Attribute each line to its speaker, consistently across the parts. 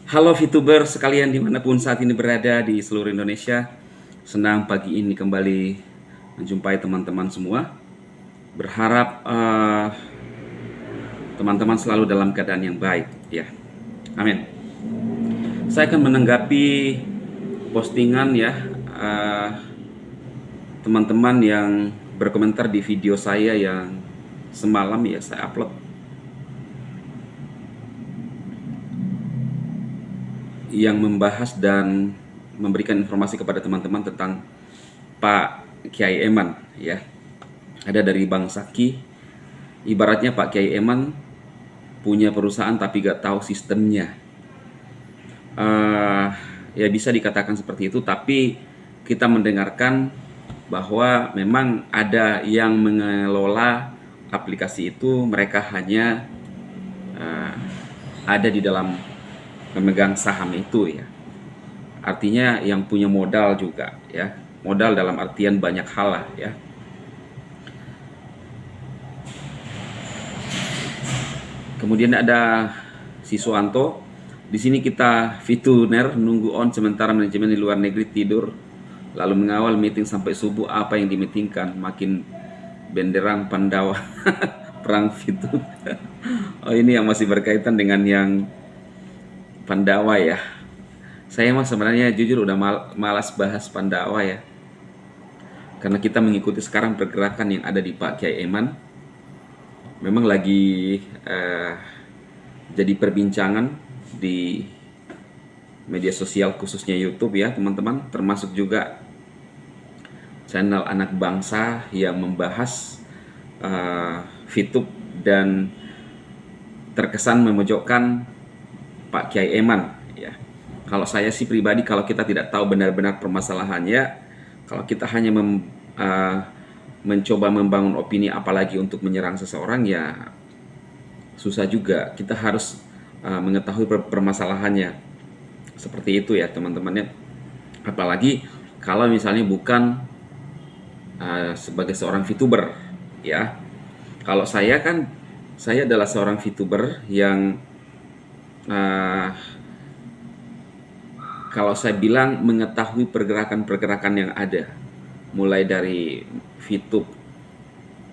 Speaker 1: Halo VTuber sekalian dimanapun saat ini berada di seluruh Indonesia. Senang pagi ini kembali menjumpai teman-teman semua. Berharap teman-teman selalu dalam keadaan yang baik ya. Amin. Saya akan menanggapi postingan ya teman-teman yang berkomentar di video saya yang semalam ya saya upload, yang membahas dan memberikan informasi kepada teman-teman tentang Pak Kiai Eman ya. Ada dari Bang Saki, ibaratnya Pak Kiai Eman punya perusahaan tapi gak tahu sistemnya. Ya bisa dikatakan seperti itu, tapi kita mendengarkan bahwa memang ada yang mengelola aplikasi itu, mereka hanya ada di dalam memegang saham itu ya. Artinya yang punya modal juga ya. Modal dalam artian banyak hal lah ya. Kemudian ada si Suwanto. Di sini kita VTuner nunggu on sementara manajemen di luar negeri tidur, lalu mengawal meeting sampai subuh. Apa yang dimeetingkan? Makin benderang Pandawa perang Vitu. Oh, ini yang masih berkaitan dengan yang Pandawa ya. Saya mah sebenarnya jujur udah malas bahas Pandawa ya. Karena kita mengikuti sekarang pergerakan yang ada di Pak Kiai Eman. Memang lagi jadi perbincangan di media sosial khususnya YouTube ya teman-teman, termasuk juga channel anak bangsa yang membahas VTube dan terkesan memojokkan Pak Kiai Eman ya. Kalau saya sih pribadi, kalau kita tidak tahu benar-benar permasalahannya, kalau kita hanya mencoba membangun opini apalagi untuk menyerang seseorang ya susah juga. Kita harus mengetahui permasalahannya. Seperti itu ya teman-temannya. Apalagi kalau misalnya bukan sebagai seorang VTuber ya. Kalau saya kan, saya adalah seorang VTuber yang kalau saya bilang mengetahui pergerakan-pergerakan yang ada, mulai dari VTube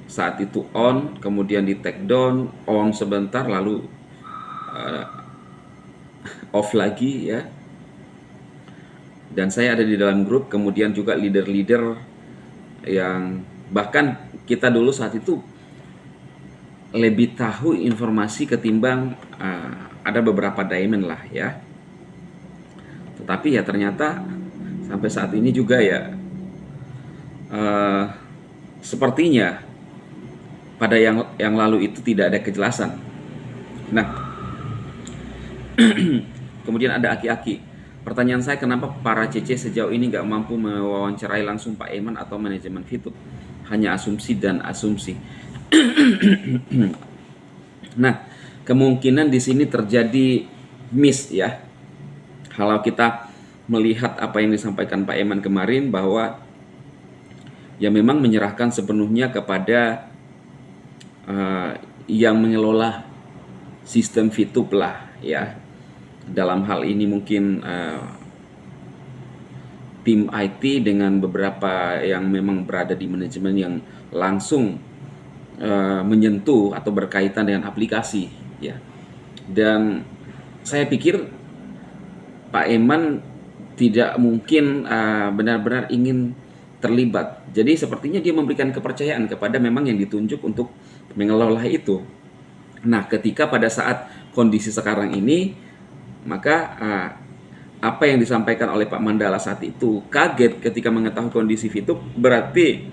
Speaker 1: saat itu on, kemudian di take down, on sebentar, lalu off lagi ya. Dan saya ada di dalam grup, kemudian juga leader-leader yang bahkan kita dulu saat itu lebih tahu informasi ketimbang ada beberapa diamond lah ya. Tetapi ya ternyata sampai saat ini juga ya sepertinya pada yang lalu itu tidak ada kejelasan. Nah, kemudian ada aki-aki. Pertanyaan saya, kenapa para CC sejauh ini nggak mampu mewawancarai langsung Pak Eman atau manajemen VTube? Hanya asumsi dan asumsi. Nah, kemungkinan di sini terjadi miss ya. Kalau kita melihat apa yang disampaikan Pak Eman kemarin, bahwa ya memang menyerahkan sepenuhnya kepada yang mengelola sistem VTube lah ya. Dalam hal ini mungkin tim IT dengan beberapa yang memang berada di manajemen yang langsung menyentuh atau berkaitan dengan aplikasi ya. Dan saya pikir Pak Eman tidak mungkin benar-benar ingin terlibat. Jadi sepertinya dia memberikan kepercayaan kepada memang yang ditunjuk untuk mengelola itu. Nah, ketika pada saat kondisi sekarang ini, maka apa yang disampaikan oleh Pak Mandala saat itu kaget ketika mengetahui kondisi VTube, berarti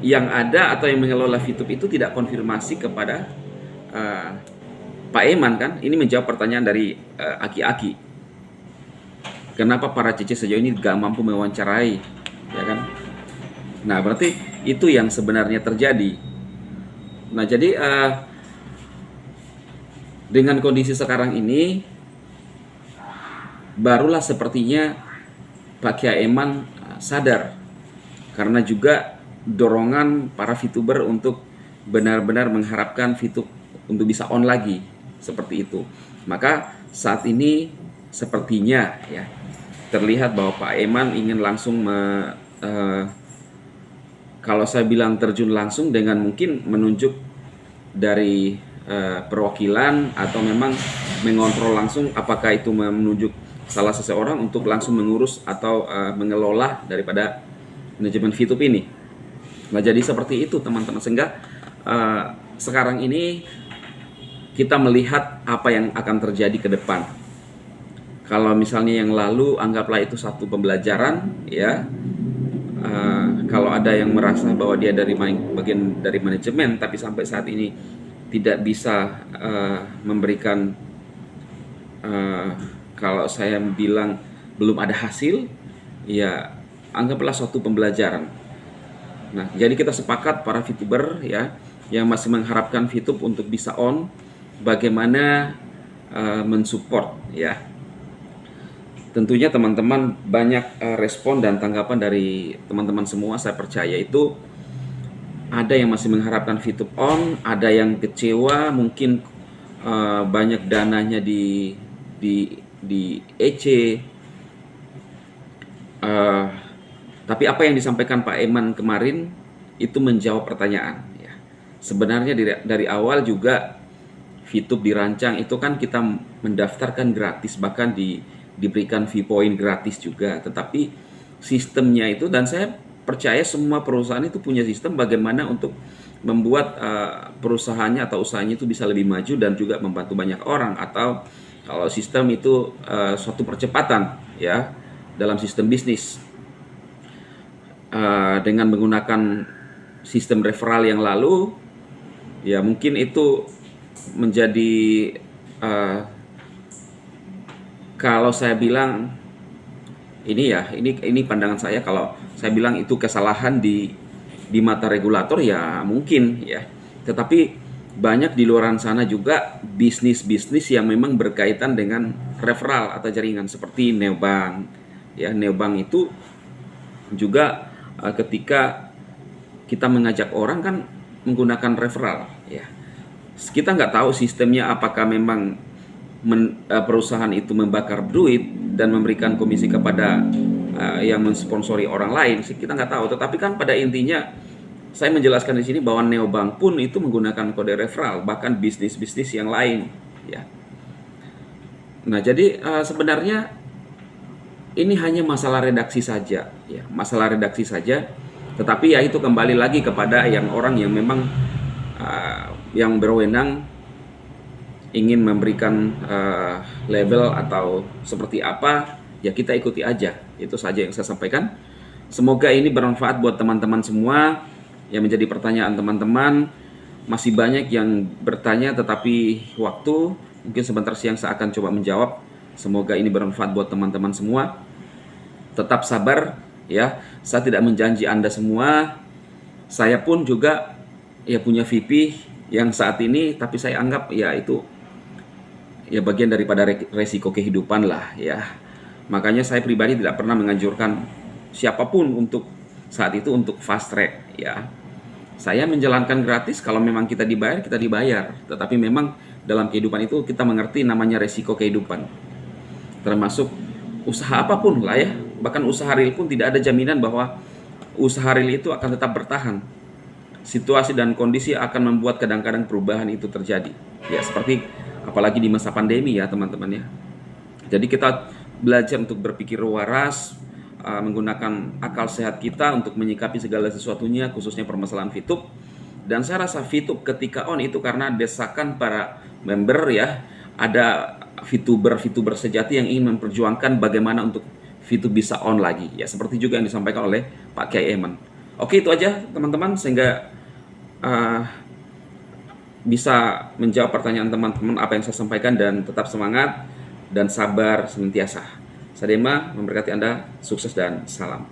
Speaker 1: yang ada atau yang mengelola VTube itu tidak konfirmasi kepada Pak Eman kan? Ini menjawab pertanyaan dari aki-aki. Kenapa para CC sejauh ini gak mampu mewawancarai, ya kan? Nah, berarti itu yang sebenarnya terjadi. Nah, jadi dengan kondisi sekarang ini, barulah sepertinya Pak Kiai Eman sadar, karena juga dorongan para VTuber untuk benar-benar mengharapkan VTube untuk bisa on lagi, seperti itu. Maka saat ini sepertinya ya terlihat bahwa Pak Eman ingin langsung kalau saya bilang terjun langsung dengan mungkin menunjuk dari perwakilan atau memang mengontrol langsung apakah itu menunjuk salah seseorang untuk langsung mengurus atau mengelola daripada manajemen VTube ini. Nah, jadi seperti itu teman-teman, sehingga sekarang ini kita melihat apa yang akan terjadi ke depan. Kalau misalnya yang lalu anggaplah itu satu pembelajaran ya. Kalau ada yang merasa bahwa dia dari bagian dari manajemen tapi sampai saat ini tidak bisa memberikan kalau saya bilang belum ada hasil, ya anggaplah suatu pembelajaran. Nah, jadi kita sepakat para VTuber ya yang masih mengharapkan VTube untuk bisa on, bagaimana mensupport ya. Tentunya teman-teman banyak respon dan tanggapan dari teman-teman semua, saya percaya itu ada yang masih mengharapkan VTube on, ada yang kecewa, mungkin banyak dananya di EC. Tapi apa yang disampaikan Pak Eman kemarin itu menjawab pertanyaan ya. Sebenarnya dari awal juga VTube dirancang itu kan kita mendaftarkan gratis, bahkan diberikan fee point gratis juga, tetapi sistemnya itu, dan saya percaya semua perusahaan itu punya sistem bagaimana untuk membuat perusahaannya atau usahanya itu bisa lebih maju dan juga membantu banyak orang, atau kalau sistem itu suatu percepatan ya dalam sistem bisnis dengan menggunakan sistem referral yang lalu ya mungkin itu menjadi kalau saya bilang ini pandangan saya, kalau saya bilang itu kesalahan di mata regulator ya mungkin ya, tetapi banyak di luar sana juga bisnis-bisnis yang memang berkaitan dengan referral atau jaringan seperti neobank ya. Neobank itu juga ketika kita mengajak orang kan menggunakan referral ya, kita nggak tahu sistemnya apakah memang perusahaan itu membakar duit dan memberikan komisi kepada yang mensponsori orang lain, kita nggak tahu. Tetapi kan pada intinya saya menjelaskan di sini bahwa neobank pun itu menggunakan kode referral, bahkan bisnis-bisnis yang lain ya. Nah, jadi sebenarnya ini hanya masalah redaksi saja ya, masalah redaksi saja. Tetapi ya itu kembali lagi kepada orang yang memang yang berwenang ingin memberikan label atau seperti apa, ya kita ikuti aja. Itu saja yang saya sampaikan. Semoga ini bermanfaat buat teman-teman semua. Yang menjadi pertanyaan teman-teman, masih banyak yang bertanya tetapi waktu, mungkin sebentar siang saya akan coba menjawab. Semoga ini bermanfaat buat teman-teman semua. Tetap sabar ya. Saya tidak menjanji Anda semua. Saya pun juga ya punya VP yang saat ini, tapi saya anggap ya itu ya bagian daripada resiko kehidupan lah ya. Makanya saya pribadi tidak pernah menganjurkan siapapun untuk saat itu untuk fast track ya. Saya menjalankan gratis, kalau memang kita dibayar, kita dibayar. Tetapi memang dalam kehidupan itu kita mengerti namanya resiko kehidupan. Termasuk usaha apapun lah ya. Bahkan usaha real pun tidak ada jaminan bahwa usaha real itu akan tetap bertahan. Situasi dan kondisi akan membuat kadang-kadang perubahan itu terjadi. Ya seperti apalagi di masa pandemi ya teman-teman ya. Jadi kita belajar untuk berpikir waras, menggunakan akal sehat kita untuk menyikapi segala sesuatunya, khususnya permasalahan VTube. Dan saya rasa VTube ketika on itu karena desakan para member ya, ada VTuber sejati yang ingin memperjuangkan bagaimana untuk VTube bisa on lagi ya, seperti juga yang disampaikan oleh Pak Kiai Eman. Oke, itu aja teman-teman, sehingga bisa menjawab pertanyaan teman-teman apa yang saya sampaikan, dan tetap semangat dan sabar senantiasa. Sadema memberkati Anda, sukses dan salam.